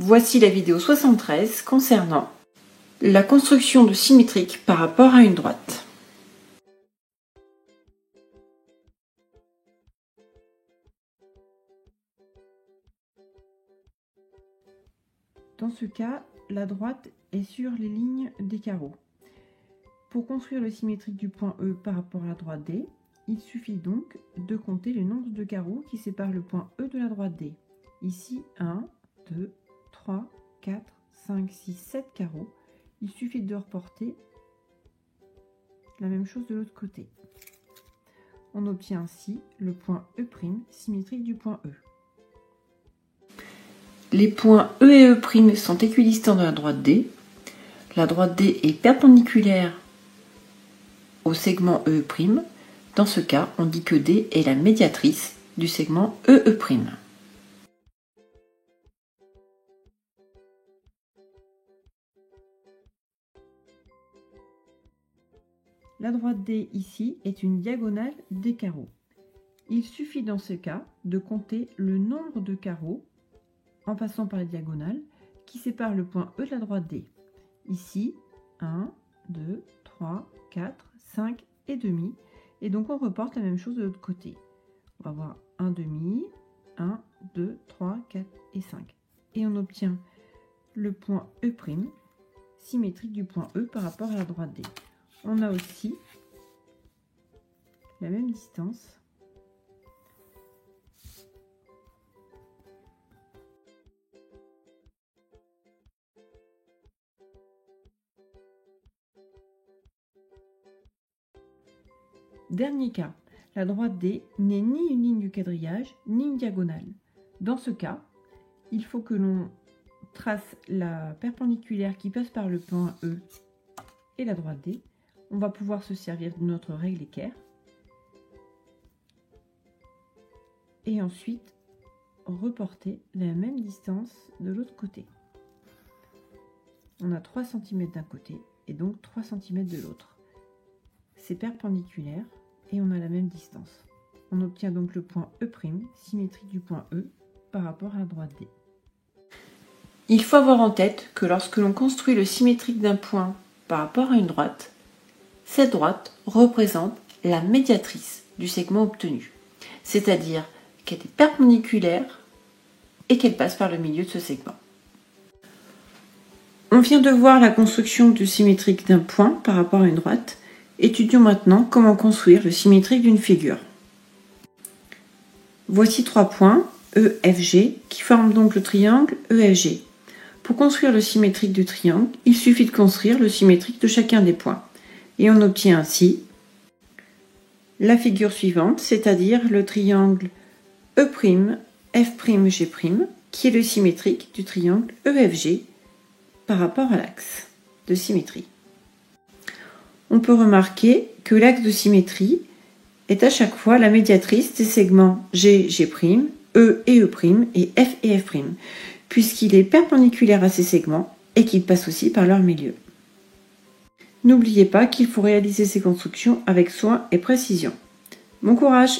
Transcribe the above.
Voici la vidéo 73 concernant la construction de symétrique par rapport à une droite. Dans ce cas, la droite est sur les lignes des carreaux. Pour construire le symétrique du point E par rapport à la droite D, il suffit donc de compter le nombre de carreaux qui séparent le point E de la droite D. Ici, 1, 2, 3, 4, 5, 6, 7 carreaux. Il suffit de reporter la même chose de l'autre côté. On obtient ainsi le point E' symétrique du point E. Les points E et E' sont équidistants de la droite D. La droite D est perpendiculaire au segment E'. Dans ce cas, on dit que D est la médiatrice du segment EE'. La droite D ici est une diagonale des carreaux. Il suffit dans ce cas de compter le nombre de carreaux en passant par la diagonale qui sépare le point E de la droite D. Ici, 1, 2, 3, 4, 5 et demi. Et donc on reporte la même chose de l'autre côté. On va avoir 1 demi, 1, 2, 3, 4 et 5. Et on obtient le point E' symétrique du point E par rapport à la droite D. On a aussi la même distance Dernier cas, la droite D n'est ni une ligne du quadrillage, ni une diagonale. Dans ce cas, il faut que l'on trace la perpendiculaire qui passe par le point E et la droite D. On va pouvoir se servir de notre règle équerre. Et ensuite, reporter la même distance de l'autre côté. On a 3 cm d'un côté et donc 3 cm de l'autre. C'est perpendiculaire et on a la même distance. On obtient donc le point E', symétrique du point E, par rapport à la droite D. Il faut avoir en tête que lorsque l'on construit le symétrique d'un point par rapport à une droite, cette droite représente la médiatrice du segment obtenu, c'est-à-dire qu'elle est perpendiculaire et qu'elle passe par le milieu de ce segment. On vient de voir la construction du symétrique d'un point par rapport à une droite. Étudions maintenant comment construire le symétrique d'une figure. Voici 3 points, EFG, qui forment donc le triangle EFG. Pour construire le symétrique du triangle, il suffit de construire le symétrique de chacun des points. Et on obtient ainsi la figure suivante, c'est-à-dire le triangle E'F'G', qui est le symétrique du triangle EFG par rapport à l'axe de symétrie. On peut remarquer que l'axe de symétrie est à chaque fois la médiatrice des segments G, G', E et E' et F et F', puisqu'il est perpendiculaire à ces segments et qu'il passe aussi par leur milieu. N'oubliez pas qu'il faut réaliser ces constructions avec soin et précision. Bon courage!